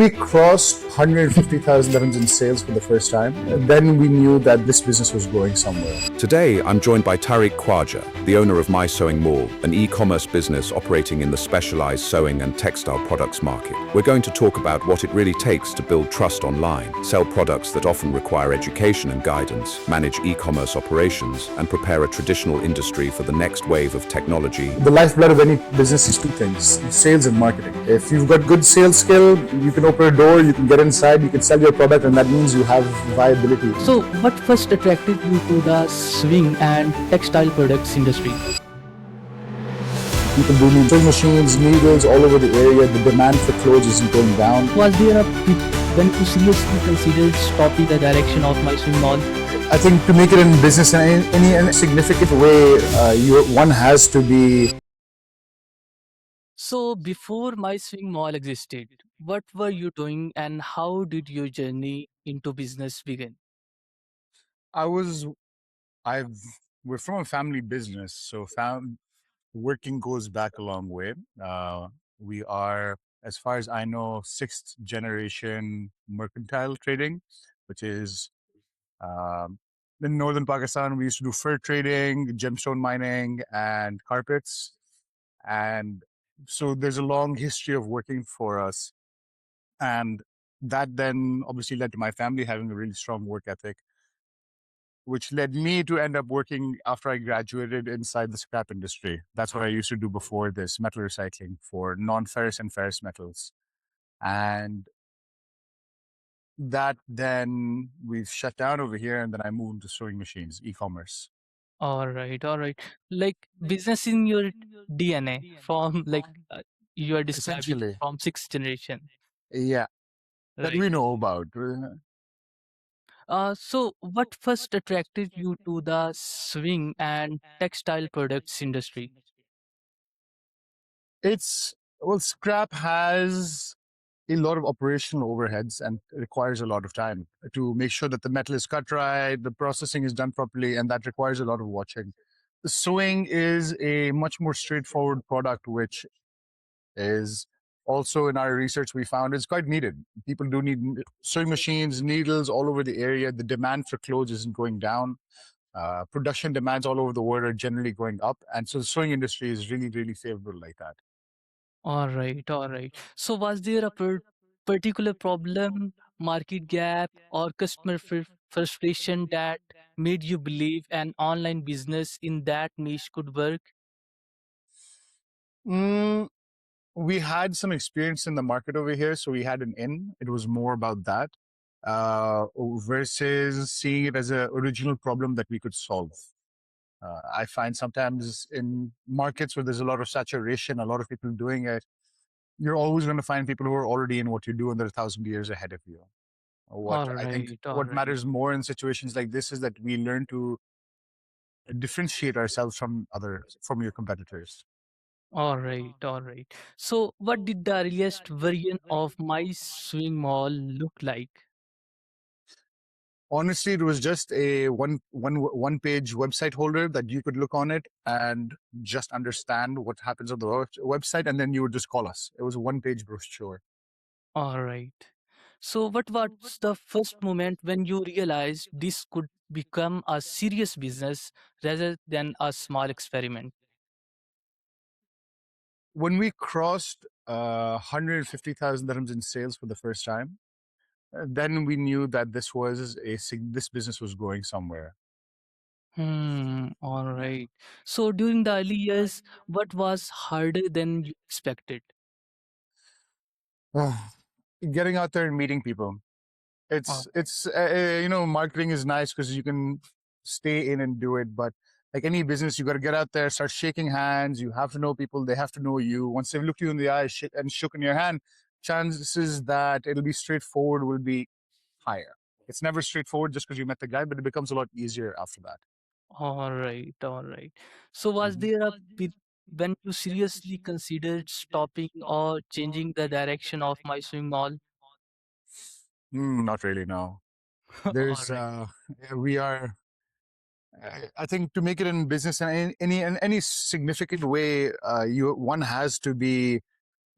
We crossed 150,000 dirhams in sales for the first time. Then we knew that this business was growing somewhere. Today, I'm joined by Tariq Khwaja, the owner of MySewingMall, an e-commerce business operating in the specialized sewing and textile products market. We're going to talk about what it really takes to build trust online, sell products that often require education and guidance, manage e-commerce operations, and prepare a traditional industry for the next wave of technology. The lifeblood of any business is two things: sales and marketing. If you've got good sales skill, you can open a door, you can get inside, you can sell your product, and that means you have viability. So, what first attracted you to the sewing and textile products industry? People do need sewing machines, needles all over the area. The demand for clothes isn't going down. Was there when you seriously considered stopping the direction of MySewingMall? I think to make it in business in any significant way, one has to be. So, before MySewingMall existed, what were you doing and how did your journey into business begin? I was. I've. We're from a family business, so working goes back a long way. We are, as far as I know, sixth generation mercantile trading, which is in northern Pakistan. We used to do fur trading, gemstone mining, and carpets. And so there's a long history of working for us. And that then obviously led to my family having a really strong work ethic, which led me to end up working after I graduated inside the scrap industry. That's what I used to do before this, metal recycling for non-ferrous and ferrous metals. And that then we've shut down over here, and then I moved to sewing machines, e-commerce. All right, all right. Like business in your DNA from you are describing Essentially, from sixth generation, yeah, that right? we know about. So what first attracted you to the sewing and textile products industry? It's, well, scrap has a lot of operational overheads and requires a lot of time to make sure that the metal is cut right, the processing is done properly, and that requires a lot of watching. The sewing is a much more straightforward product, which is also, in our research, we found is quite needed. People do need sewing machines, needles all over the area. The demand for clothes isn't going down. Production demands all over the world are generally going up. And so the sewing industry is really, really favorable like that. All right, all right. So was there a particular problem, market gap, or customer frustration that made you believe an online business in that niche could work? Mm, we had some experience in the market over here, so we had an in. It was more about that uh, versus seeing it as an original problem that we could solve. I find sometimes in markets where there's a lot of saturation, a lot of people doing it, you're always going to find people who are already in what you do and they're 1,000 years ahead of you. What All I think right, all what right. matters more in situations like this is that we learn to differentiate ourselves from your competitors. All right, all right. So, what did the earliest version of My Swing Mall look like? Honestly, it was just a one page website holder that you could look on it and just understand what happens on the website, and then you would just call us. It was a one page brochure. All right. So, what was the first moment when you realized this could become a serious business rather than a small experiment? When we crossed 150,000 dirhams in sales for the first time, then we knew that this business was going somewhere. All right. So, during the early years, what was harder than you expected? Getting out there and meeting people. All Marketing is nice because you can stay in and do it, but like any business, you got to get out there, start shaking hands. You have to know people; they have to know you. Once they've looked you in the eye and shook in your hand, chances that it'll be straightforward will be higher. It's never straightforward just because you met the guy, but it becomes a lot easier after that. all right, all right. So, was Mhm. there a when you seriously considered stopping or changing the direction of my swim mall? Not really. No, All there's right, we are. I think to make it in business in any significant way, one has to be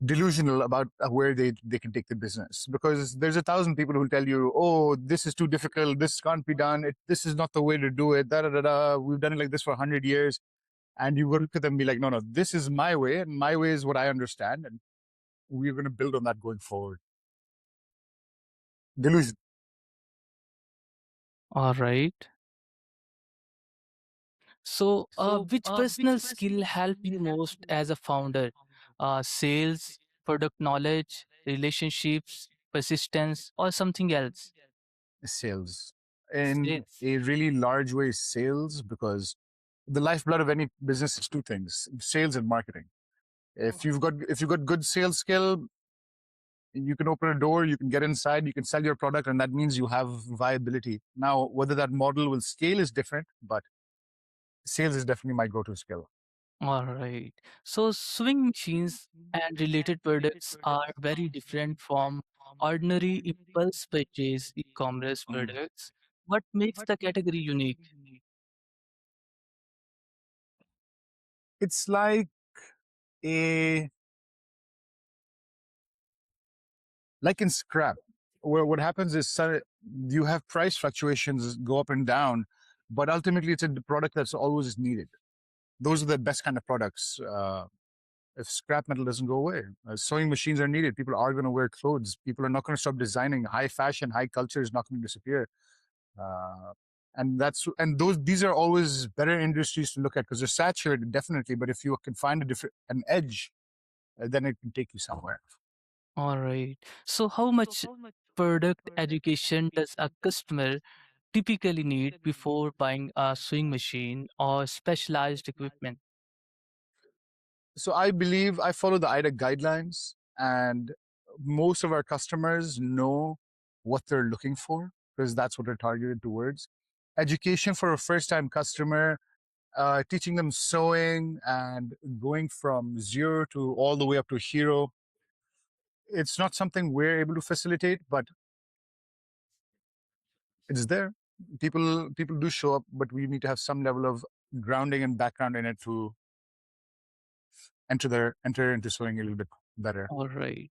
delusional about where they can take the business, because there's 1,000 people who tell you, oh, this is too difficult, this can't be done, this is not the way to do it, da da da da, we've done it like this for 100 years. And you go look at them and be like, no, no, this is my way, and my way is what I understand, and we're going to build on that going forward. Delusion. All right. So, which personal skill help you most as a founder? Sales, product knowledge, relationships, persistence, or something else? Sales. In Sales. a really large way, sales, because the lifeblood of any business is two things: sales and marketing. If you've got good sales skill, you can open a door, you can get inside, you can sell your product, and that means you have viability. Now, whether that model will scale is different, but sales is definitely my go-to skill. All right. So, sewing machines and related products are very different from ordinary impulse purchase e-commerce Mm. products. What makes the category unique? It's like a like in scrap, where what happens is you have price fluctuations go up and down, but ultimately it's a product that's always needed. Those are the best kind of products. If scrap metal doesn't go away, sewing machines are needed. People are going to wear clothes. People are not going to stop designing. High fashion, high culture is not going to disappear. Uh, and these are always better industries to look at because they're saturated, definitely. But if you can find an edge, then it can take you somewhere. All right. So, how much product education does a customer typically need before buying a sewing machine or specialized equipment? So I believe I follow the IDA guidelines, and most of our customers know what they're looking for because that's what they're targeted towards. Education for a first-time customer, teaching them sewing and going from zero to all the way up to hero. It's not something we're able to facilitate, but it's there. People do show up, but we need to have some level of grounding and background in it to enter into sewing a little bit better. All right.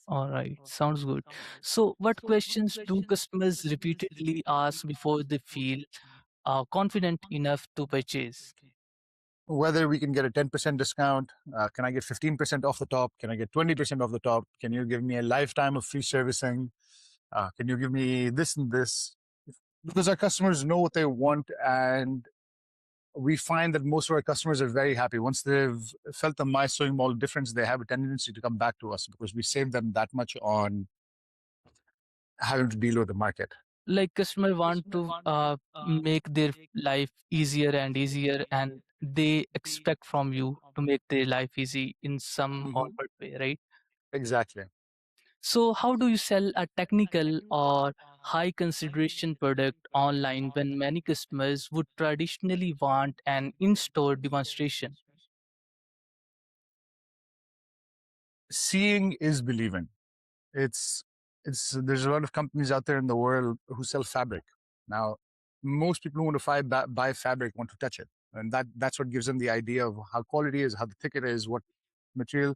All right. Sounds good. So, what questions do customers repeatedly ask before they feel confident enough to purchase? Whether we can get a 10% discount, can I get 15% off the top, can I get 20% off the top, can you give me a lifetime of free servicing, can you give me this and this, because our customers know what they want, and we find that most of our customers are very happy once they've felt the MySewingMall difference. They have a tendency to come back to us because we save them that much on having to deal with the market. Like customer want to make their life easier and easier, and they expect from you to make their life easy in some or Hmm. what way, right? Exactly. So, how do you sell a technical or high consideration product online when many customers would traditionally want an in store demonstration? Seeing is believing. It's there's a lot of companies out there in the world who sell fabric. Now, most people who want to buy fabric want to touch it, and that's what gives them the idea of how quality is, how thick it is, what material.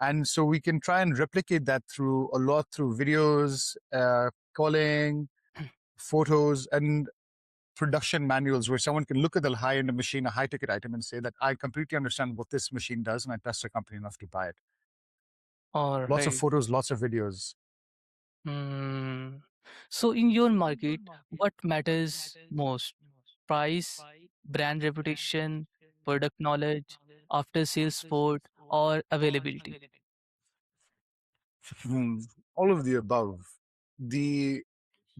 And so we can try and replicate that through videos, calling, photos, and production manuals, where someone can look at the high end of machine, a high ticket item, and say that I completely understand what this machine does, and I trust the company enough to buy it. All Lots of right. photos, lots of videos. Hmm. So, in your market, what matters most? Price, brand reputation, product knowledge, after sales support, or availability? Hmm, all of the above. The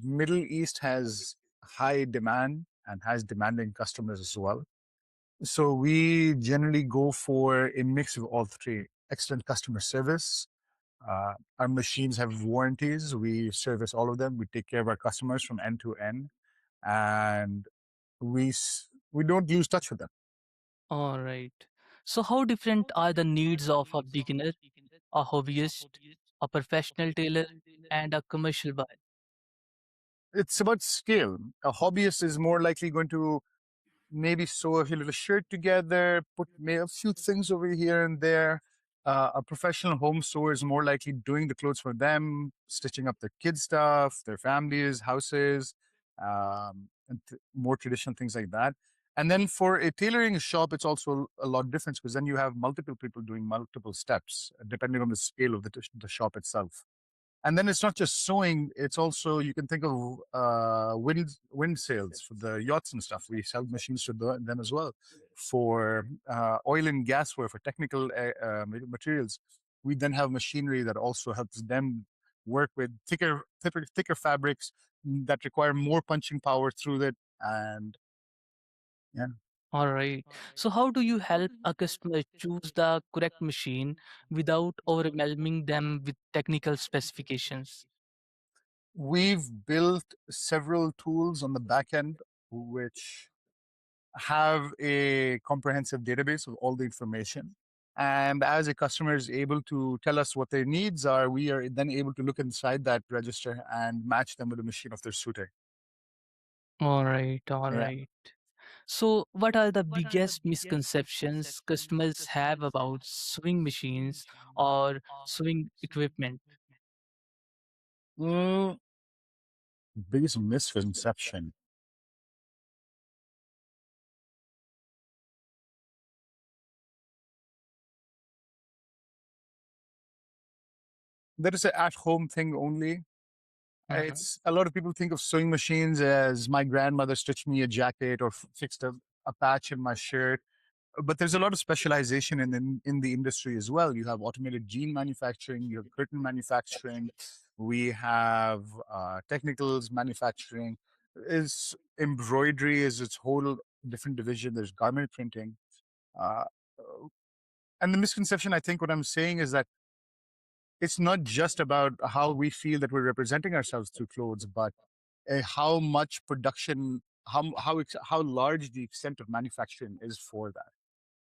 Middle East has high demand and has demanding customers as well. So we generally go for a mix of all three. Excellent customer service. Our machines have warranties. We service all of them. We take care of our customers from end to end, and we don't lose touch with them. All right. So, how different are the needs of a beginner, a hobbyist, a professional tailor, and a commercial buyer? It's about scale. A hobbyist is more likely going to maybe sew a little shirt together, put a few things over here and there. A professional home store is more likely doing the clothes for them, stitching up their kids' stuff, their families, houses, and more traditional things like that. And then for a tailoring shop, it's also a lot different because then you have multiple people doing multiple steps, depending on the scale of the shop itself. And then it's not just sewing; it's also you can think of wind sails for the yachts and stuff. We sell machines to them as well. For oil and gas work, for technical materials, we then have machinery that also helps them work with thicker fabrics that require more punching power through it. And yeah, All right. So, how do you help a customer choose the correct machine without overwhelming them with technical specifications? we've built several tools on the back end which have a comprehensive database of all the information. And as a customer is able to tell us what their needs are, we are then able to look inside that register and match them with a machine of their suiting. All right. All Yeah. right. So, what are the biggest misconceptions customers have about sewing machines or sewing equipment? Mm, biggest misconception. That is an at-home thing only. Mhm. It's a lot of people think of sewing machines as my grandmother stitched me a jacket or fixed a patch in my shirt. But there's a lot of specialization in the industry as well. You have automated jean manufacturing, you have curtain manufacturing, we have technicals manufacturing. Is embroidery is its whole different division. There's garment printing, uh, and the misconception I think what I'm saying is that it's not just about how we feel that we're representing ourselves through clothes, but how much production, how large the extent of manufacturing is for that.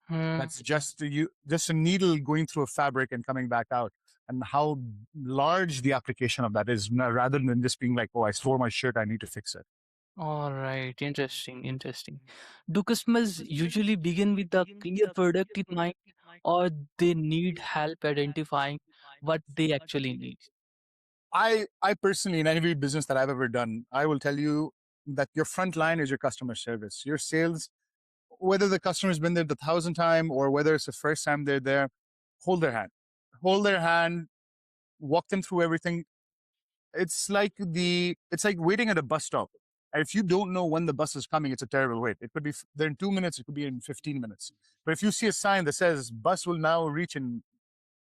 Hmm. That's just a needle going through a fabric and coming back out, and how large the application of that is, rather than just being like, oh, I tore my shirt, I need to fix it. All right. Interesting. Interesting. Do customers usually begin with a clear product in mind, or they need help identifying what they actually need? I personally, in every business that I've ever done, I will tell you that your front line is your customer service, your sales. Whether the customer's been there the thousandth time or whether it's the first time they're there, hold their hand, hold their hand, walk them through everything. It's like waiting at a bus stop. And if you don't know when the bus is coming, it's a terrible wait. It could be there in 2 minutes, it could be in 15 minutes. But if you see a sign that says bus will now reach in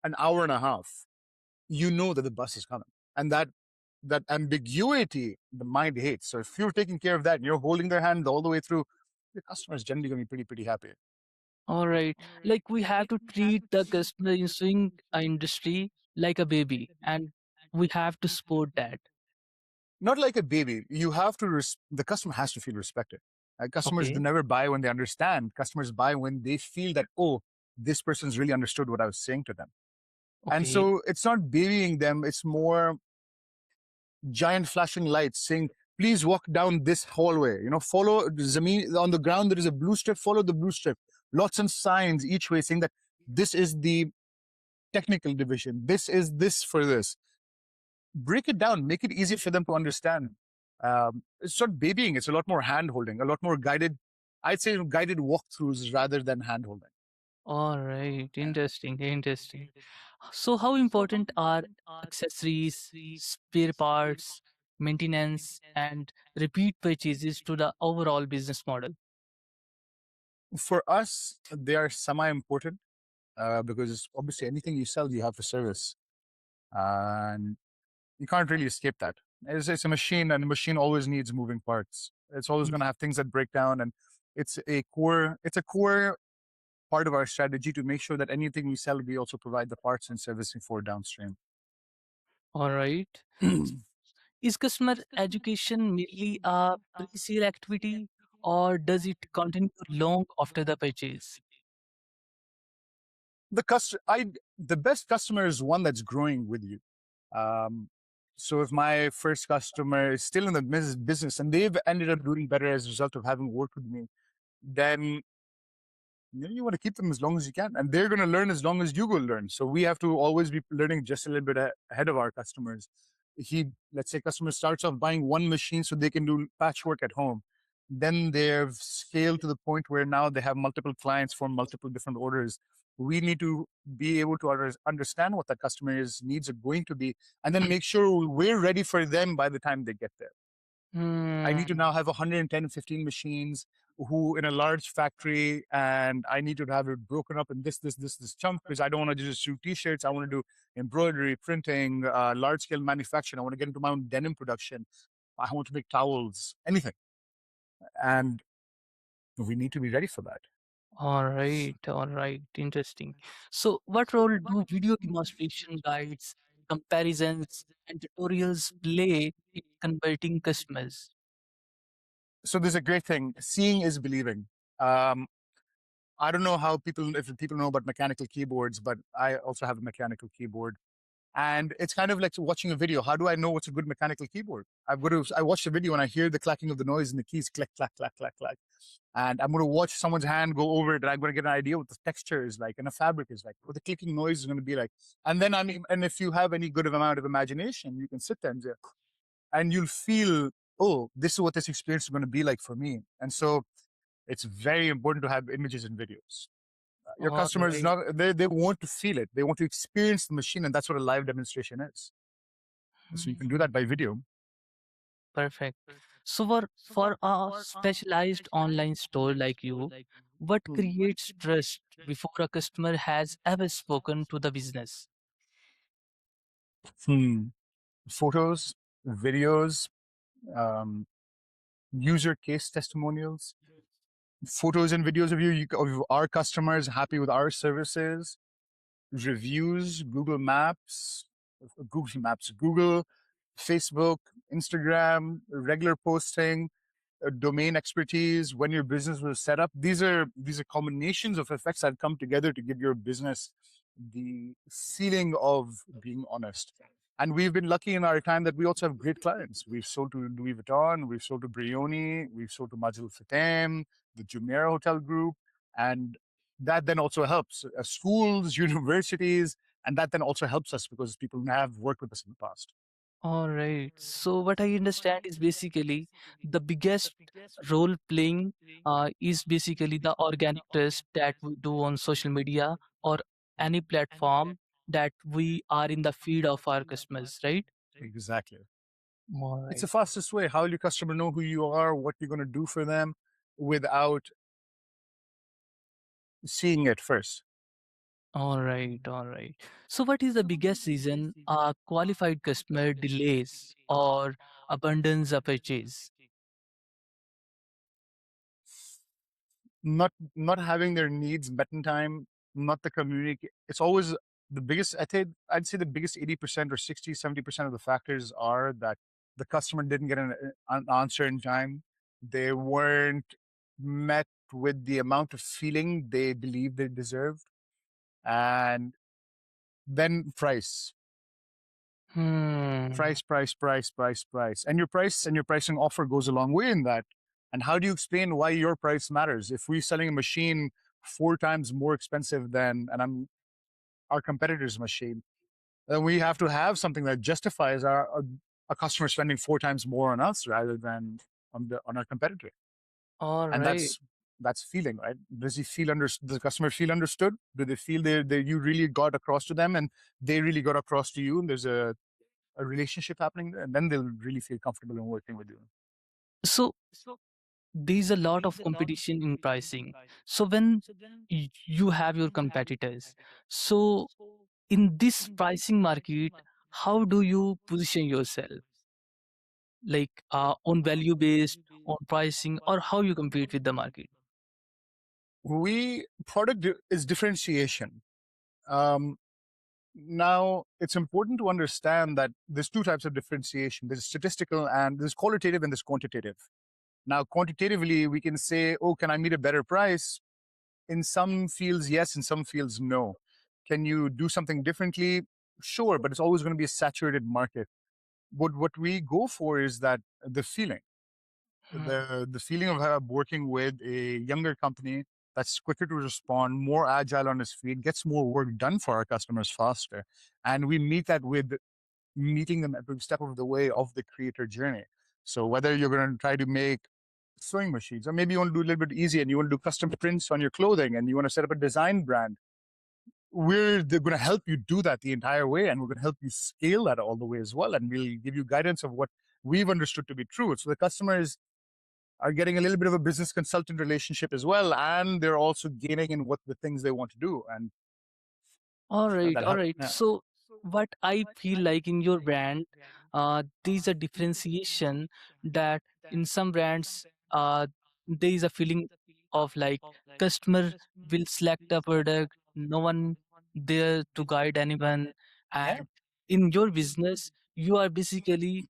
an hour and a half, you know that the bus is coming. And that ambiguity the mind hates. So if you're taking care of that and you're holding their hand all the way through, the customer is generally going to be pretty happy. All right. Like we have to treat the customer in sewing industry like a baby, and we have to support that. Not like a baby. You have to, the customer has to feel respected. Customers Okay. never buy when they understand. Customers buy when they feel that, oh, this person's really understood what I was saying to them. And Okay. so it's not babying them, it's more giant flashing lights saying, please walk down this hallway. Follow Zameen on the ground, there is a blue strip, follow the blue strip. Lots of signs each way saying that this is the technical division, this is this for this. Break it down, make it easy for them to understand. It's not babying, it's a lot more hand holding, a lot more guided, I'd say guided walkthroughs rather than hand holding. All right. Yeah. Interesting. Interesting. So, how important are accessories, spare parts, maintenance, and repeat purchases to the overall business model? For us, they are semi important because obviously anything you sell, you have to service. And you can't really escape that. It's a machine, and the machine always needs moving parts. It's always going to have things that break down, and it's a core part of our strategy to make sure that anything we sell, we also provide the parts and servicing for downstream. All right. Is customer education merely a pre-sale activity, or does it continue long after the purchase? The best customer is one that's growing with you. Um, so if my first customer is still in the business and they've ended up doing better as a result of having worked with me, then You want to keep them as long as you can, and they're going to learn as long as you go learn. So we have to always be learning just a little bit ahead of our customers. Let's say customer starts off buying one machine so they can do patchwork at home. Then they've scaled to the point where now they have multiple clients for multiple different orders. We need to be able to understand what that customer's needs are going to be, and then make sure we're ready for them by the time they get there. I need to Hmm. now have 110, 15 machines who in a large factory, and I need to have it broken up in this chunk because I don't want to just do t-shirts. I want to do embroidery, printing, large scale manufacturing. I want to get into my own denim production. I want to make towels, anything. And we need to be ready for that. All right, interesting. So, what role do video demonstration guides, comparisons, and tutorials play in converting customers? So there's a great thing. Seeing is believing. Um, I don't know if people know about mechanical keyboards, but I also have a mechanical keyboard. And it's kind of like watching a video. How do I know what's a good mechanical keyboard? I watch the video and I hear the clacking of the noise and the keys click, clack, clack, clack, clack. And I'm going to watch someone's hand go over it and I'm going to get an idea what the texture is like and the fabric is like, what the clicking noise is going to be like. And then, and if you have any good amount of imagination, you can sit there and you'll feel, oh, this is what this experience is going to be like for me. And so it's very important to have images and videos. Your All customers right. not they want to feel it. They want to experience the machine, and that's what a live demonstration is. So you can do Hmm. that by video. Perfect. So, for a specialized online store like you, what creates trust before a customer has ever spoken to the business? Hmm. Photos, videos, um, user case testimonials, photos and videos of of our customers happy with our services, reviews, Google, Facebook, Instagram, regular posting, domain expertise, when your business was set up. These are combinations of effects that come together to give your business the feeling of being honest. And we've been lucky in our time that we also have great clients. We've sold to Louis Vuitton, we've sold to Brioni, we've sold to Majid Fatem, the Jumeirah Hotel Group, and that then also helps schools, universities, and that then also helps us because people have worked with us in the past. All right. So what I understand is basically the biggest role playing is basically the organic trust that we do on social media or any platform that we are in the feed of our customers, right? Exactly. All It's the right. fastest way. How will your customer know who you are, what you're going to do for them without seeing it first? All right. All right. So what is the biggest reason a qualified customer delays or abandons a purchase? Not having their needs met in time, not the community. It's always the biggest. I'd say the biggest 80% or 60, 70% of the factors are that the customer didn't get an answer in time. They weren't met with the amount of feeling they believed they deserved, and then Hmm. price. And your pricing offer goes a long way in that. And how do you explain why your price matters? If we're selling a machine 4 times more expensive than our competitor's machine, then we have to have something that justifies a customer spending 4 times more on us rather than on our competitor. All And right. that's feeling, right? Does the customer feel understood? Do they feel they you really got across to them and they really got across to you? And there's a relationship happening there, and then they'll really feel comfortable in working with you. So there's a lot of competition in pricing. So when you have your competitors, so in this pricing market, how do you position yourself? Like on value based, on pricing, or how you compete with the market? Is differentiation. Um, Now, it's important to understand that there's two types of differentiation. There's statistical and there's qualitative and there's quantitative. Now, quantitatively, we can say, oh, can I meet a better price? In some fields, yes. In some fields, no. Can you do something differently? Sure, but it's always going to be a saturated market. What we go for is that the feeling, Hmm. the feeling of working with a younger company that's quicker to respond, more agile on his feet, gets more work done for our customers faster. And we meet that with meeting them every step of the way of the creator journey. So whether you're going to try to make sewing machines, or maybe you want to do a little bit easy and you want to do custom prints on your clothing and you want to set up a design brand, we're going to help you do that the entire way, and we're going to help you scale that all the way as well. And we'll give you guidance of what we've understood to be true. So the customers are getting a little bit of a business consultant relationship as well, and they're also gaining in what the things they want to do. And All right, that all help. right. Yeah. So, what I feel like in your brand, there's a differentiation that in some brands, there is a feeling of like customer will select a product, no one there to guide anyone, Yeah. and in your business, you are basically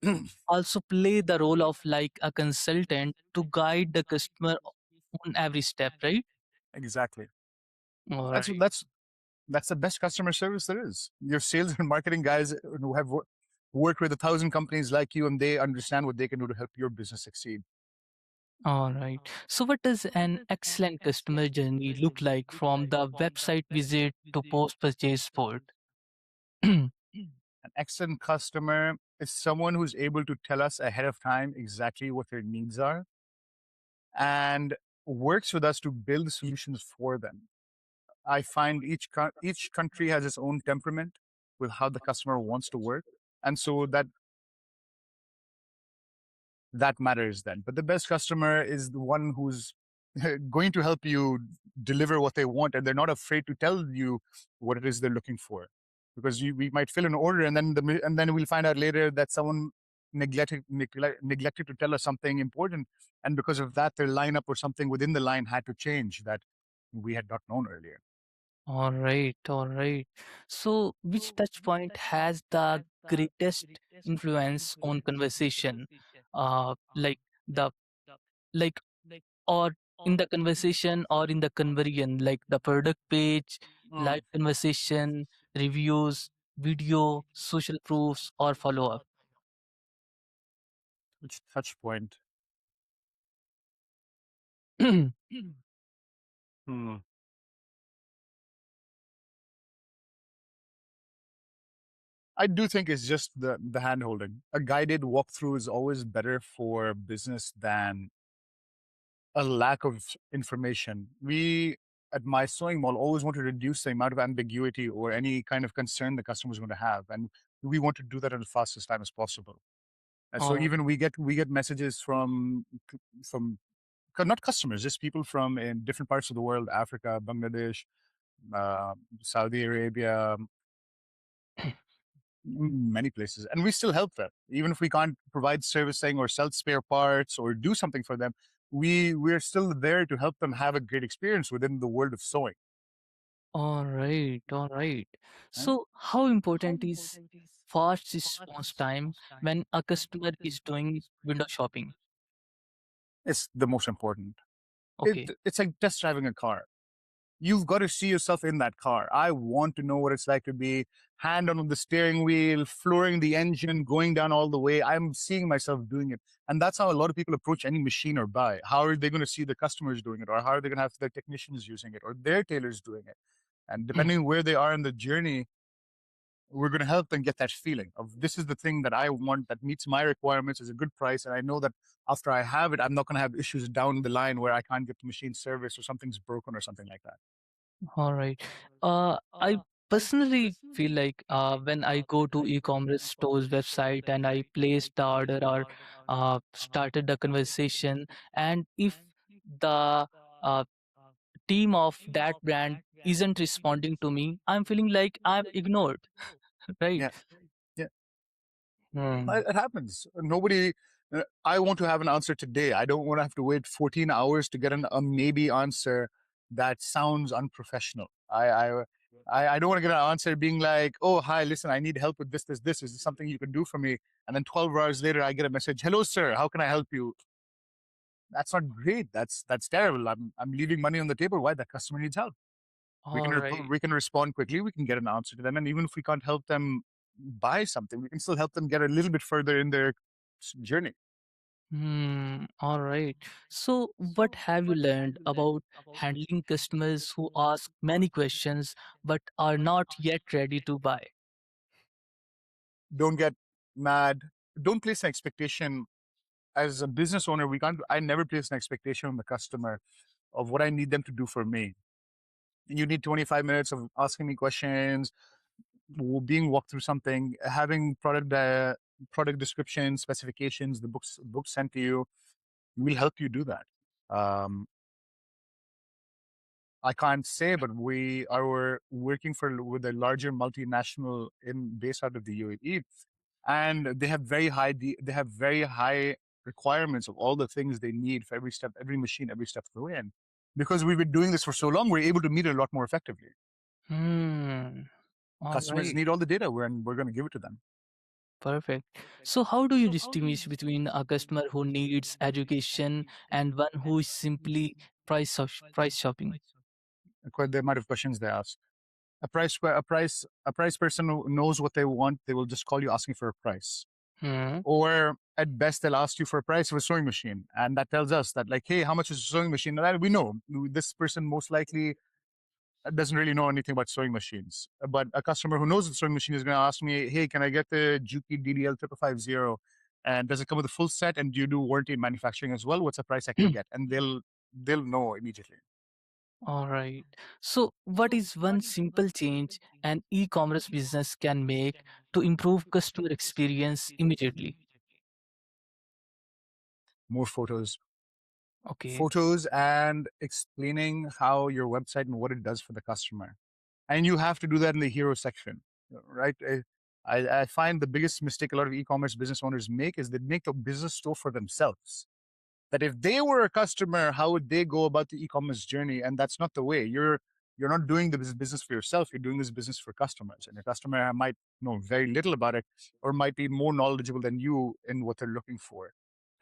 also play the role of like a consultant to guide the customer on every step, right? Exactly. All That's right. that's that's the best customer service there is. Your sales and marketing guys who have worked with 1,000 companies like you, and they understand what they can do to help your business succeed. All right. So, what does an excellent customer journey look like from the website visit to post purchase support? An excellent customer is someone who's able to tell us ahead of time exactly what their needs are and works with us to build solutions for them. I find each country has its own temperament with how the customer wants to work, and so that matters then. But the best customer is the one who's going to help you deliver what they want, and they're not afraid to tell you what it is they're looking for, because we might fill an order, and then we'll find out later that someone neglected to tell us something important, and because of that, their lineup or something within the line had to change that we had not known earlier. All right. All right. So, which touch point has the greatest influence on conversation? Like the like or in the conversation or in the conversion, like the product page, live Mm. conversation, reviews, video, social proofs, or follow up. Which touch point? Hmm. I do think it's just the hand holding. A guided walkthrough is always better for business than a lack of information. We at My Sewing Mall always want to reduce the amount of ambiguity or any kind of concern the customer is going to have, and we want to do that in the fastest time as possible. And so Oh, even we get messages from not customers, just people from in different parts of the world, Africa, Bangladesh, uh, Saudi Arabia, many places, and we still help them even if we can't provide servicing or sell spare parts or do something for them. We're still there to help them have a great experience within the world of sewing. all right, all right. Right? So, how important is fast response time when a customer is doing window shopping? It's the most important. Okay. It's like test driving a car. You've got to see yourself in that car. I want to know what it's like to be hand on the steering wheel, flooring the engine, going down all the way. I'm seeing myself doing it. And that's how a lot of people approach any machine or buy. How are they going to see the customers doing it? Or how are they going to have their technicians using it or their tailors doing it? And depending where they are in the journey, we're going to help them get that feeling of this is the thing that I want that meets my requirements is a good price. And I know that after I have it, I'm not going to have issues down the line where I can't get the machine service or something's broken or something like that. All right. I personally feel like when I go to e-commerce stores website and I place the order or started the conversation, and if the uh, team of that brand isn't responding to me, I'm feeling like I'm ignored, right? Yeah. Yeah. Hmm. It happens. Nobody. I want to have an answer today. I don't want to have to wait 14 hours to get a maybe answer that sounds unprofessional. I don't want to get an answer being like, "Oh, hi, listen, I need help with this, this, this. Is this something you can do for me?" And then 12 hours later, I get a message, "Hello, sir. How can I help you?" That's not great. That's terrible. I'm leaving money on the table. Why? That customer needs help. All right. We can respond quickly. We can get an answer to them, and even if we can't help them buy something, we can still help them get a little bit further in their journey. All right. So, what have you learned about handling customers who ask many questions but are not yet ready to buy? Don't get mad. Don't place an expectation. As a business owner, I never place an expectation on the customer of what I need them to do for me. You need 25 minutes of asking me questions, being walked through something, having product descriptions, specifications, the books sent to you will help you do that. Um, I can't say, but we are working for with a larger multinational in based out of the UAE, and they have very high requirements of all the things they need for every step, every machine, every step of the way. And because we've been doing this for so long, we're able to meet it a lot more effectively. Hmm. All Customers right. need all the data, we're going to give it to them. Perfect. So, how do you distinguish between a customer who needs education and one who is simply price shopping? Quite the amount of questions they ask. A price person who knows what they want, they will just call you asking for a price. Hmm. Or at best, they'll ask you for a price of a sewing machine, and that tells us that like, hey, how much is a sewing machine? And that we know this person most likely doesn't really know anything about sewing machines. But a customer who knows the sewing machine is going to ask me, hey, can I get the Juki DDL 5550? And does it come with a full set? And do you do warranty and manufacturing as well? What's the price I can get? And they'll know immediately. All right. So, what is one simple change an e-commerce business can make to improve customer experience immediately? More photos, Okay. and explaining how your website and what it does for the customer. And you have to do that in the hero section, right? I find the biggest mistake a lot of e-commerce business owners make is they make a business store for themselves. That if they were a customer, how would they go about the e-commerce journey? And that's not the way. You're not doing the business for yourself. You're doing this business for customers, and your customer might know very little about it, or might be more knowledgeable than you in what they're looking for.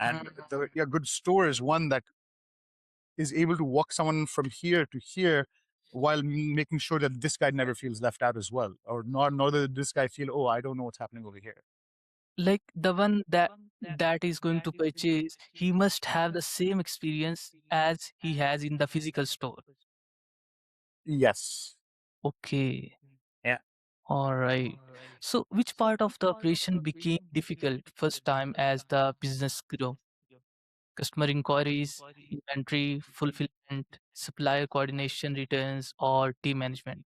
And a good store is one that is able to walk someone from here to here while making sure that this guy never feels left out as well, or not nor that this guy feel, oh, I don't know what's happening over here. Like the one that is going to purchase, he must have the same experience as he has in the physical store. Yes. Okay. Yeah. All right. So, which part of the operation became difficult first time as the business grew? Customer inquiries, inventory, fulfillment, supplier coordination, returns, or team management?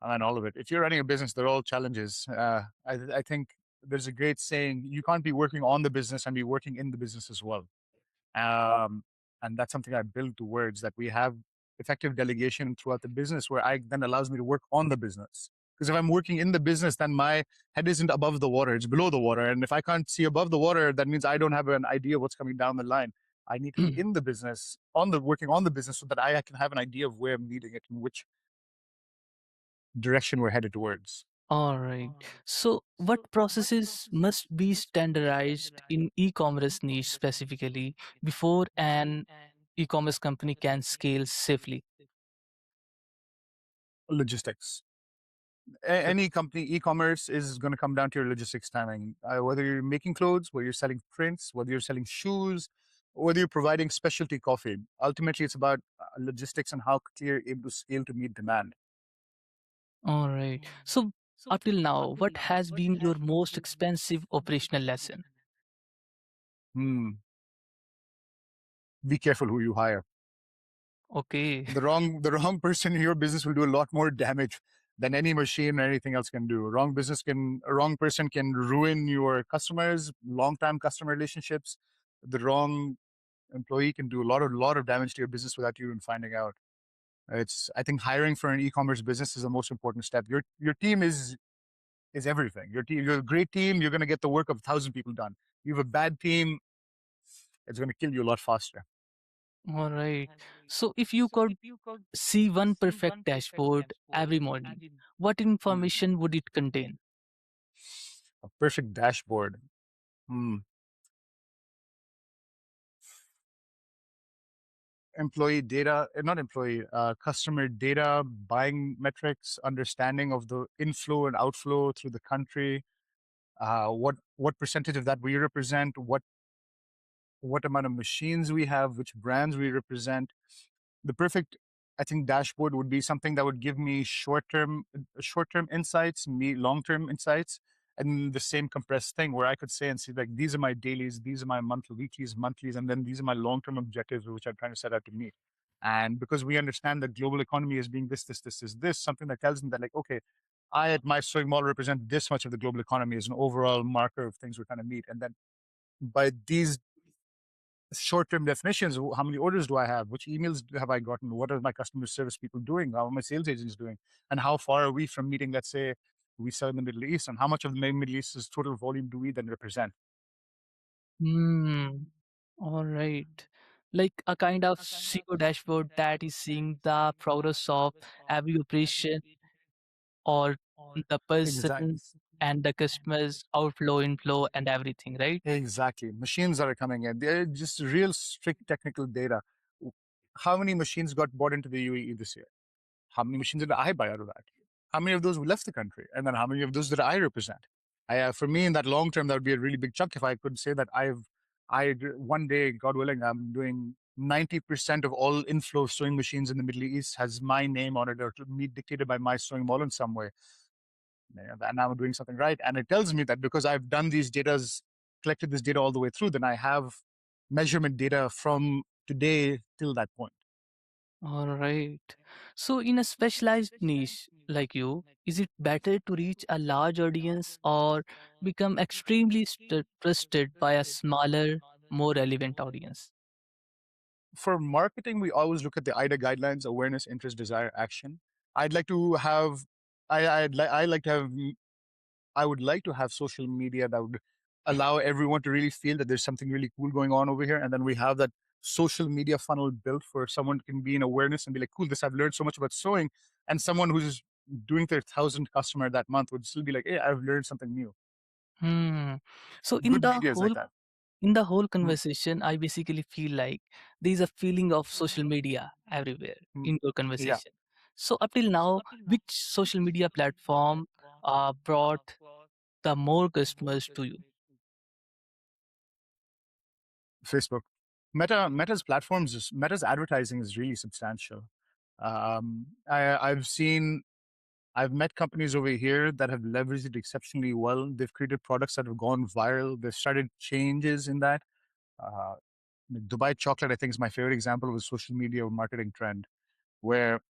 And all of it. If you're running a business, they're all challenges. I think there's a great saying: you can't be working on the business and be working in the business as well. Um, and that's something I build towards, that we have effective delegation throughout the business, where I then allows me to work on the business. Because if I'm working in the business, then my head isn't above the water; it's below the water. And if I can't see above the water, that means I don't have an idea of what's coming down the line. I need to be in the business, working on the business, so that I can have an idea of where I'm leading it and which direction we're headed towards. All right. So, what processes must be standardized in e-commerce niche specifically before an e-commerce company can scale safely? Logistics. O- Any company, e-commerce is going to come down to your logistics timing. Whether you're making clothes, whether you're selling prints, whether you're selling shoes, whether you're providing specialty coffee. Ultimately, it's about logistics and how quickly you're able to scale to meet demand. All right. So, up till now, what has been your most expensive operational lesson? Hmm. Be careful who you hire. Okay. The wrong person in your business will do a lot more damage than any machine or anything else can do. A wrong person can ruin your customers, long time customer relationships. The wrong employee can do a lot of damage to your business without you even finding out. It's I think hiring for an e-commerce business is the most important step. Your team is everything. You're a great team, you're gonna get the work of 1,000 people done. You have a bad team, it's gonna kill you a lot faster. All right. So, if you could see one perfect dashboard every morning, what information would it contain? A perfect dashboard. Hmm. Employee data, not employee, customer data, buying metrics, understanding of the inflow and outflow through the country. What percentage of that we represent? What what amount of machines we have, which brands we represent. The perfect, I think, dashboard would be something that would give me short term insights, me long term insights, and the same compressed thing where I could say and see like these are my dailies, these are my monthlies, and then these are my long term objectives which I'm trying to set out to meet. And because we understand the global economy as being this, something that tells me that like, okay, I at my sewing mall represent this much of the global economy as an overall marker of things we're trying to meet. And then by these short-term definitions, how many orders do I have? Which emails have I gotten? What are my customer service people doing? How are my sales agents doing? And how far are we from meeting, let's say, we sell in the Middle East, and how much of the Middle East's total volume do we then represent? Hmm. All right. Like a kind of SEO dashboard that is seeing the progress of every operation or the Exactly. person and the customers outflow, inflow, and everything, right? Exactly. Machines are coming in. They're just real strict technical data. How many machines got bought into the UAE this year? How many machines did I buy out of that? How many of those left the country? And then how many of those did I represent? For me, in that long term, that would be a really big chunk if I could say that one day, God willing, I'm doing 90% of all inflow of sewing machines in the Middle East has my name on it or me dictated by my sewing mall in some way. Yeah, and I'm doing something right. And it tells me that because I've done collected this data all the way through, then I have measurement data from today till that point. All right. So, in a specialized niche like you, is it better to reach a large audience or become extremely trusted by a smaller, more relevant audience? For marketing, we always look at the IDA guidelines: awareness, interest, desire, action. I'd like to have, I like to have, I would like to have social media that would allow everyone to really feel that there's something really cool going on over here. And then we have that social media funnel built for someone can be in awareness and be like, cool, this, I've learned so much about sewing. And someone who's doing their 1,000th customer that month would still be like, hey, I've learned something new. Hmm. So, Good media is like that. in the whole Mm, conversation, I basically feel like there's a feeling of social media everywhere mm, in your yeah. conversation. So, up till now, which social media platform brought the more customers to you? Facebook. Meta's advertising is really substantial. I've met companies over here that have leveraged it exceptionally well. They've created products that have gone viral. They've started changes in that. Uh, Dubai chocolate, I think, is my favorite example of a social media marketing trend where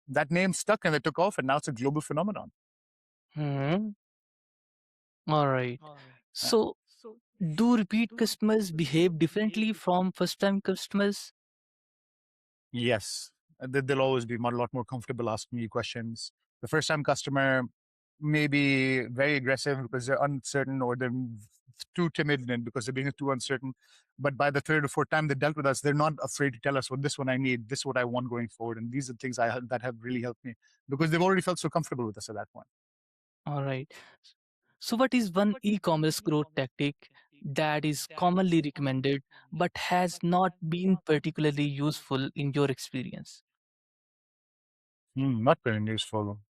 that name stuck and it took off, and now it's a global phenomenon. Hmm. All right. Uh, So, do repeat customers behave differently from first time customers? Yes, they'll always be a lot more comfortable asking you questions. The first time customer may be very aggressive because they're uncertain or they're too timid and because they're being too uncertain. But by the third or fourth time they dealt with us, they're not afraid to tell us, well, this one I need, this is what I want going forward. And these are things that have really helped me because they've already felt so comfortable with us at that point. All right. So, what is one e commerce growth tactic that is commonly recommended but has not been particularly useful in your experience? Not very useful.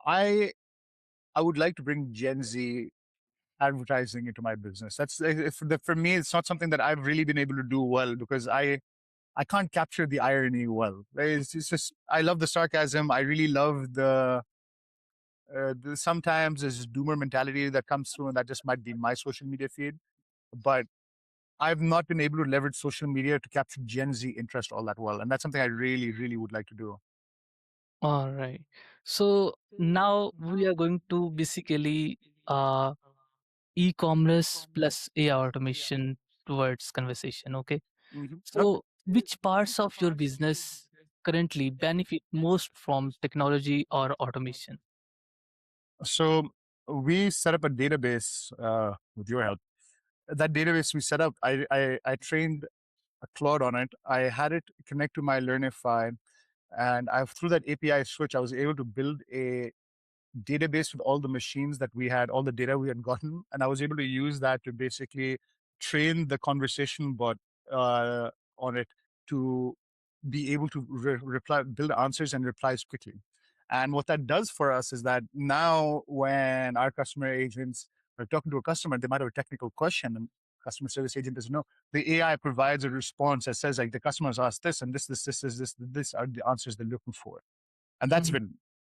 I I would like to bring Gen Z advertising into my business. For me, it's not something that I've really been able to do well because I can't capture the irony well. It's just I love the sarcasm. I really love the sometimes there's doomer mentality that comes through, and that just might be my social media feed. But I've not been able to leverage social media to capture Gen Z interest all that well, and that's something I really, really would like to do. All right. So, now we are going to basically uh, e commerce plus AI automation towards conversation. Okay. Okay. So, which parts of your business currently benefit most from technology or automation? So we set up a database with your help. That database we set up, I trained a Claude on it. I had it connect to my Learnify, and through that API switch, I was able to build a database with all the machines that we had, all the data we had gotten, and I was able to use that to basically train the conversation bot uh, on it to be able to reply, build answers and replies quickly. And what that does for us is that now when our customer agents are talking to a customer, they might have a technical question and customer service agent doesn't know. The AI provides a response that says like the customer's asked this and this are the answers they're looking for. And that's Hmm. been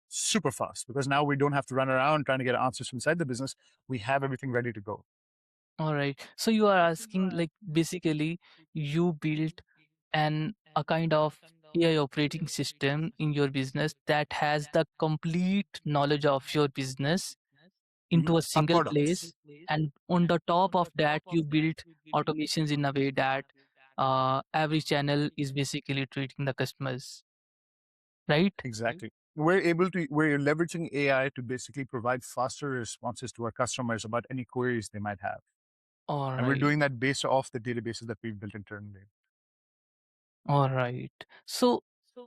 super fast because now we don't have to run around trying to get answers from inside the business. We have everything ready to go. All right. So you are asking, like, basically you built an a kind of AI operating system in your business that has the complete knowledge of your business into a Our single products. place, and on the top of that you build automations in a way that every channel is basically treating the customers, right? Exactly. We're leveraging AI to basically provide faster responses to our customers about any queries they might have. All And we're right. doing that based off the databases that we've built internally. All right. So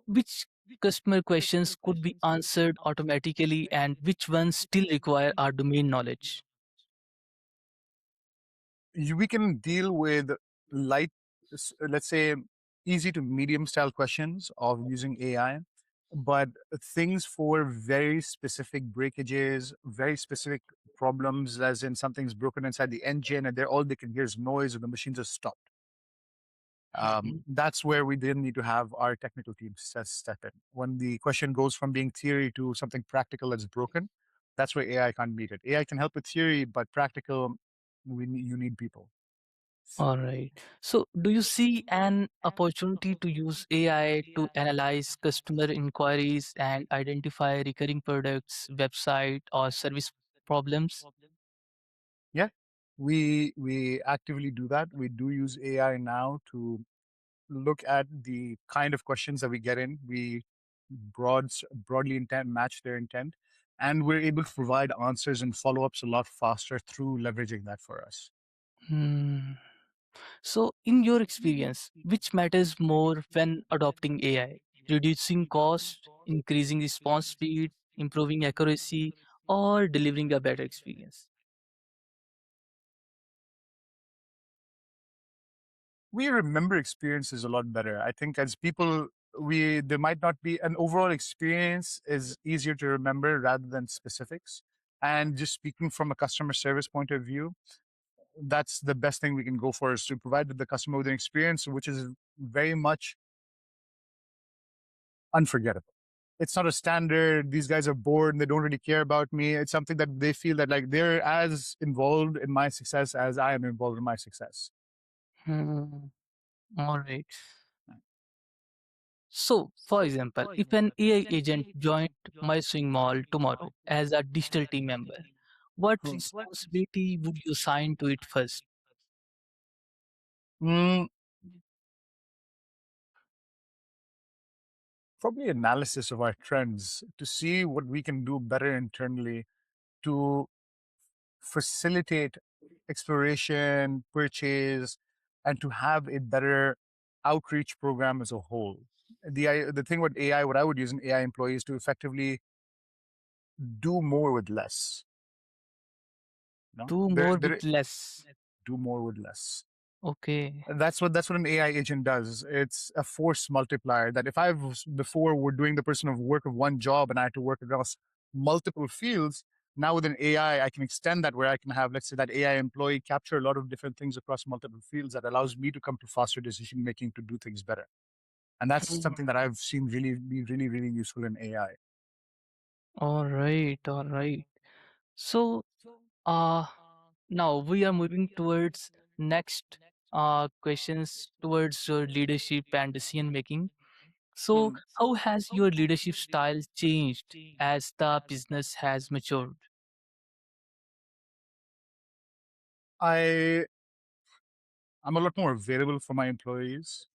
which customer questions could be answered automatically and which ones still require our domain knowledge? We can deal with light, let's say, easy to medium style questions of using AI, but things for very specific breakages, very specific problems, as in something's broken inside the engine and they're all they can hear is noise and the machines are stopped. Mhm. That's where we then need to have our technical team step in. When the question goes from being theory to something practical that's broken, that's where AI can't meet it. AI can help with theory, but practical, you need people. All right. So, do you see an opportunity to use AI to analyze customer inquiries and identify recurring products, website, or service problems? Yeah, we actively do that. We do use AI now to look at the kind of questions that we get in. We broadly intent match their intent, and we're able to provide answers and follow ups a lot faster through leveraging that for us. Hmm. So, in your experience, which matters more when adopting AI? Reducing cost, increasing response speed, improving accuracy, or delivering a better experience? We remember experiences a lot better. I think as people, we there might not be an overall experience is easier to remember rather than specifics. And just speaking from a customer service point of view, that's the best thing we can go for is to provide the customer with an experience which is very much unforgettable. It's not a standard, these guys are bored and they don't really care about me. It's something that they feel that like they're as involved in my success as I am involved in my success. Hmm. All right. So, for example, if an AI agent joined MySewingMall tomorrow as a digital team member, what Hmm. responsibility would you assign to it first? Mm, probably analysis of our trends to see what we can do better internally to facilitate exploration, purchase, and to have a better outreach program as a whole. The thing with AI, what I would use an AI employee is to effectively do more with less. No, Do more with less. do more with less. Okay. That's what an AI agent does. It's a force multiplier. That if before were doing the person of work of one job and I had to work across multiple fields, now with an AI I can extend that where I can have, let's say, that AI employee capture a lot of different things across multiple fields that allows me to come to faster decision making to do things better. And that's Hmm. something that I've seen really be really really useful in AI. All right. All right. So, uh, now we are moving towards next questions towards your leadership and decision making. So, how has your leadership style changed as the business has matured? I I'm a lot more available for my employees.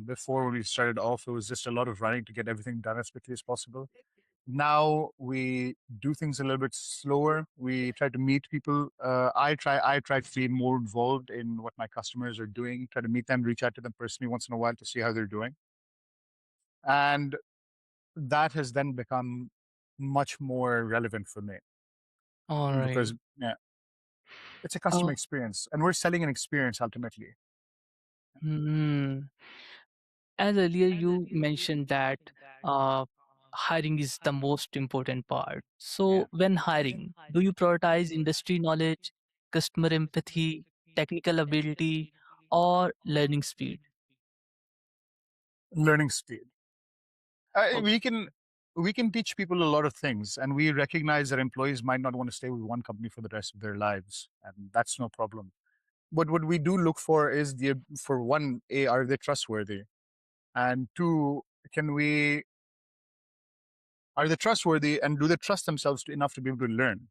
Before when we started off, it was just a lot of running to get everything done as quickly as possible. Now we do things a little bit slower. We try to meet people. I try to be more involved in what my customers are doing. Try to meet them, reach out to them personally once in a while to see how they're doing, and that has then become much more relevant for me All right. because yeah, it's a customer experience, and we're selling an experience ultimately. Hmm. As earlier you mentioned that uh, hiring is the most important part. So, when hiring, do you prioritize industry knowledge, customer empathy, technical ability, or learning speed? Learning speed. Uh, Okay. we can we can teach people a lot of things, and we recognize that employees might not want to stay with one company for the rest of their lives, and that's no problem. But what we do look for is for one, a, are they trustworthy, and two, can we are they trustworthy, and do they trust themselves enough to be able to learn?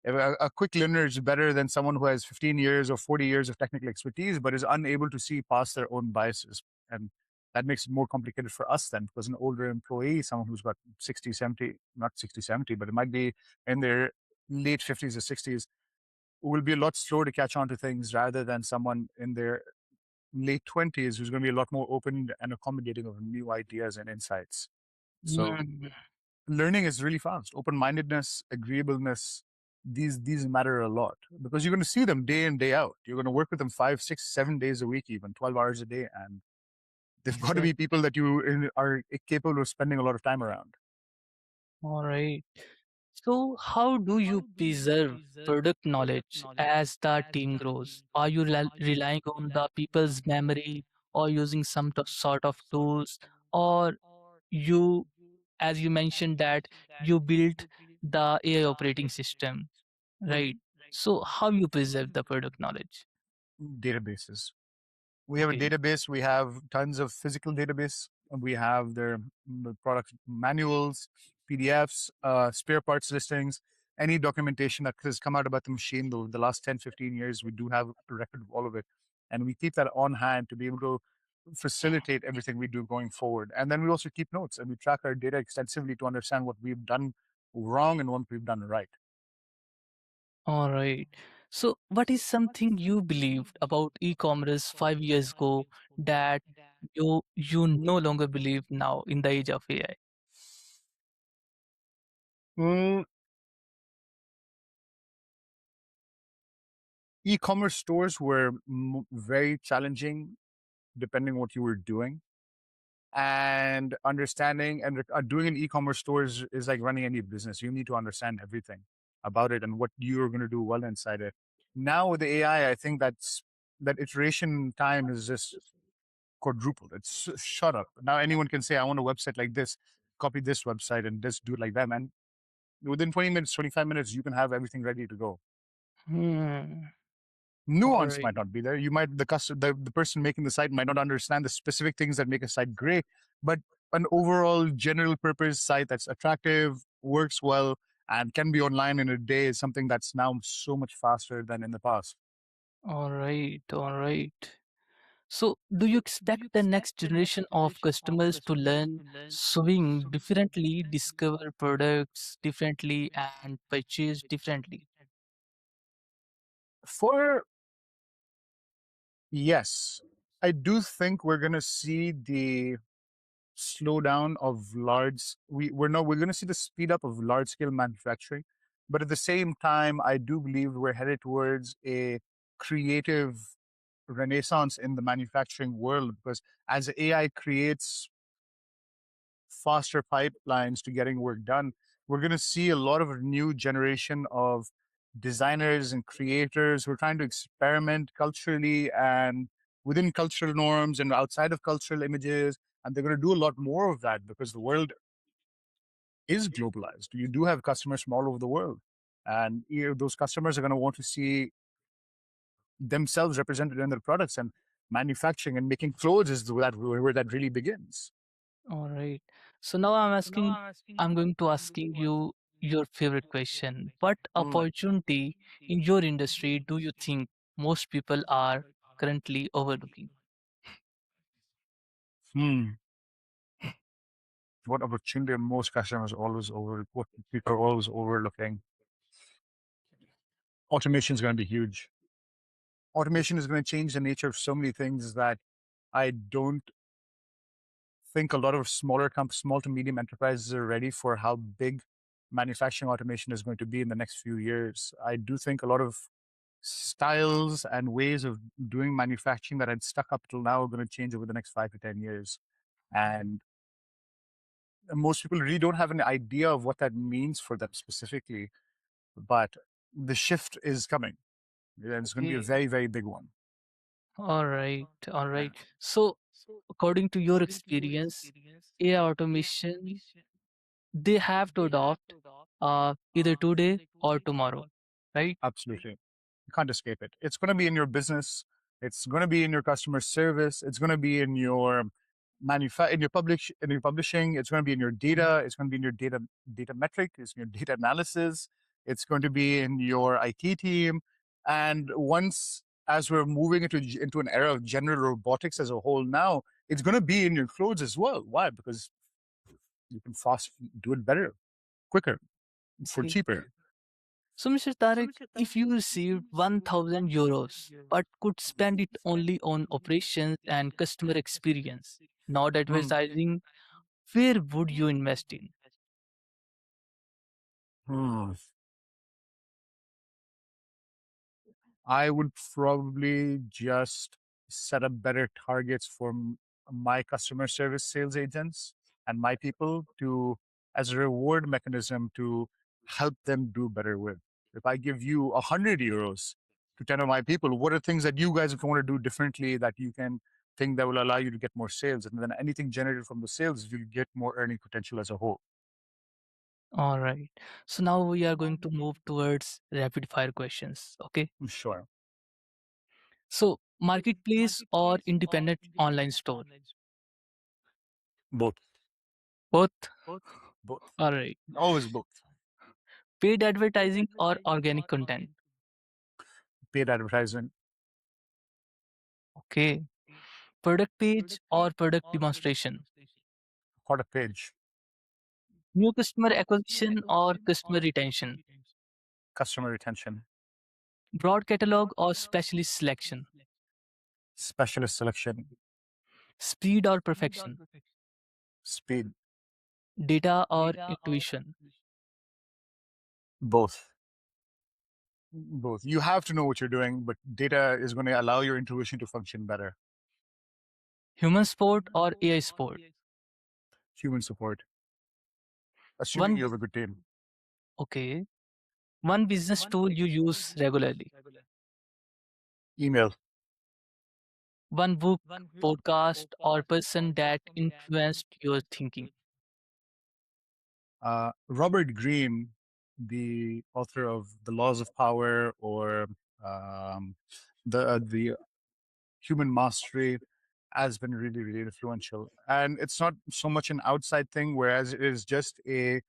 If a quick learner is better than someone who has 15 years or 40 years of technical expertise, but is unable to see past their own biases. And that makes it more complicated for us then, because an older employee, someone who's got 60, 70, not 60, 70, but it might be in their late 50s or 60s, will be a lot slower to catch on to things rather than someone in their late 20s who's going to be a lot more open and accommodating of new ideas and insights. So Mm, learning is really fast. Open-mindedness, agreeableness, these matter a lot because you're going to see them day in, day out. You're going to work with them 5, 6, 7 days a week, even 12 hours a day, and they've got to be exactly. people that are capable of spending a lot of time around. All right. So, how do you preserve product knowledge as the team grows? Are you relying on the people's memory or using some sort of tools, or you, as you mentioned, that you built the AI operating system, right? So, how you preserve the product knowledge? Databases. We have a Okay. database. We have tons of physical database. We have their product manuals, PDFs, spare parts listings, any documentation that has come out about the machine the last 10, 15 years. We do have a record of all of it. And we keep that on hand to be able to facilitate everything we do going forward. And then we also keep notes and we track our data extensively to understand what we've done wrong and what we've done right. All right. So, what is something you believed about e-commerce 5 years ago that you no longer believe now in the age of AI? Mm, e-commerce stores were very challenging depending what you were doing, and understanding and doing an e-commerce store is like running any business. You need to understand everything about it and what you're going to do well inside it. Now with the AI, I think that iteration time is just quadrupled. It's shut up. Now anyone can say, I want a website like this, copy this website and just do it like that, and within 20 minutes, 25 minutes, you can have everything ready to go. Hmm. All Nuance right. might not be there. You might the person making the site might not understand the specific things that make a site great, but an overall general purpose site that's attractive, works well, and can be online in a day is something that's now so much faster than in the past. All right. All right. So, do you expect the next generation of customers to learn sewing differently, discover products differently, and purchase differently? For yes, I do think we're gonna see the slowdown of we're going to see the speed up of large scale manufacturing, but at the same time I do believe we're headed towards a creative renaissance in the manufacturing world, because as AI creates faster pipelines to getting work done, we're going to see a lot of a new generation of designers and creators who are trying to experiment culturally and within cultural norms and outside of cultural images. And they're going to do a lot more of that because the world is globalized. You do have customers from all over the world. And those customers are going to want to see themselves represented in their products, and manufacturing and making clothes is where that really begins. All right. So now I'm going to asking you your favorite question. What opportunity in your industry do you think most people are currently overlooking? Hmm. What opportunity most customers what people are always overlooking? Automation is going to be huge. Automation is going to change the nature of so many things that I don't think a lot of small to medium enterprises are ready for how big manufacturing automation is going to be in the next few years. I do think a lot of styles and ways of doing manufacturing that had stuck up till now are going to change over the next 5 to 10 years. And most people really don't have an idea of what that means for them specifically, but the shift is coming. And it's going to be a Okay. very, very big one. All right. All Yeah. right. So, according to your experience, AI automation, they have to adopt either today or tomorrow, right? Absolutely. You can't escape it. It's going to be in your business. It's going to be in your customer service. It's going to be in your in your publishing. It's going to be in your data. It's going to be in your data metric. It's in your data analysis. It's going to be in your IT team. And once, as we're moving into an era of general robotics as a whole now, it's going to be in your clothes as well. Why? Because you can do it better, quicker, for Okay. cheaper. So, Mr. Tariq, if you received 1,000 euros but could spend it only on operations and customer experience, not Hmm. advertising, where would you invest in? Hmm. I would probably just set up better targets for my customer service sales agents and my people to, as a reward mechanism, to help them do better with. If I give you 100 euros to 10 of my people, what are things that you guys want to do differently that you can think that will allow you to get more sales? And then anything generated from the sales, you get more earning potential as a whole. All right. So now we are going to move towards rapid fire questions. Okay. Sure. So marketplace or independent online store? Both. Both. Both. All right. Always both. Paid advertising or organic content? Paid advertising, Okay. Product page or product demonstration? quarter page, New customer acquisition or customer retention? customer retention, Broad catalog or specialist selection? specialist selection, Speed or perfection? speed, Data or intuition? both. Both. You have to know what you're doing, but data is going to allow your intuition to function better. Human support or AI support? Human support, assuming One, you have a good team. okay. One business tool you use regularly. Email. One book, podcast, or person that influenced your thinking. Robert Greene, the author of The Laws of Power or um, the Human Mastery, has been really, really influential. And it's not so much an outside thing, whereas it is just a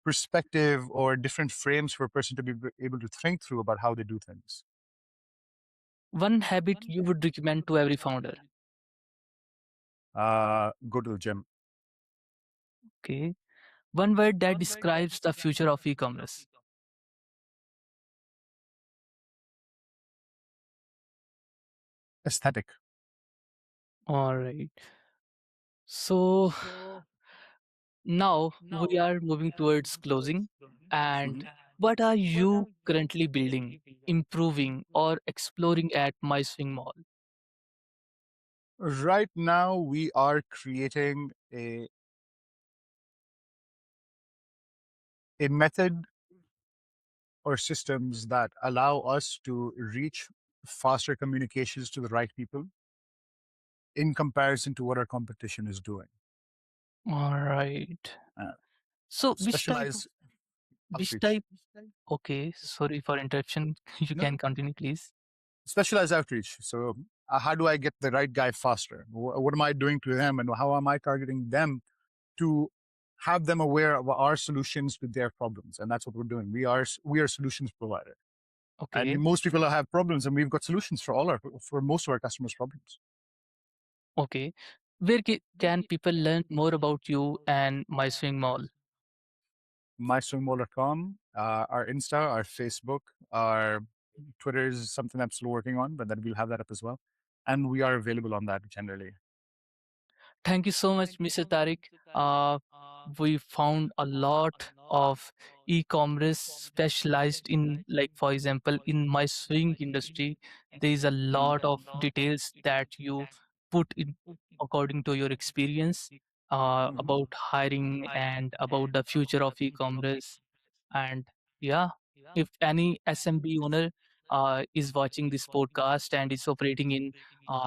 perspective or different frames for a person to be able to think through about how they do things. One habit you would recommend to every founder. Go to the gym. Okay. One word that describes the future of e-commerce. Aesthetic. All right. So now we are moving towards closing. And Mhm. what are you currently building, improving, or exploring at MySwingMall? Right now, we are creating a method or systems that allow us to reach faster communications to the right people in comparison to what our competition is doing. All right. Uh, So Specialized which outreach. type? Okay. Sorry for interruption. You No, can continue, please. specialized outreach. So, how do I get the right guy faster? What am I doing to them, and how am I targeting them to have them aware of our solutions to their problems? And that's what we're doing. We are a solutions provider, and Okay. most people have problems, and we've got solutions for most of our customers' problems. Okay. Where can people learn more about you and MySwingMall? MySewingMall.com, our Insta, our Facebook, our Twitter is something I'm still working on, but then we'll have that up as well. And we are available on that generally. Thank you so much, Mr. Tariq. Uh, we found a lot of e-commerce specialized in, like, for example, in my swing industry, there is a lot of details that you put in according to your experience. Mhm. about hiring and about the future of e-commerce. And yeah, if any SMB owner is watching this podcast and is operating in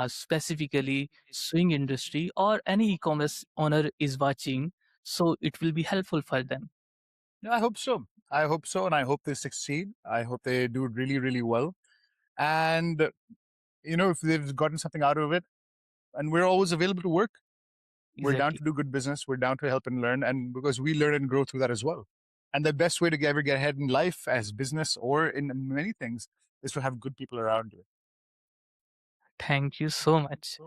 specifically swing industry, or any e-commerce owner is watching, so it will be helpful for them. Yeah, I hope so. I hope so, and I hope they succeed. I hope they do really, really well. And if they've gotten something out of it, and we're always available to work, we're down Exactly. to do good business. We're down to help and learn, and because we learn and grow through that as well. And the best way to ever get ahead in life, as business or in many things, is to have good people around you. Thank you so much.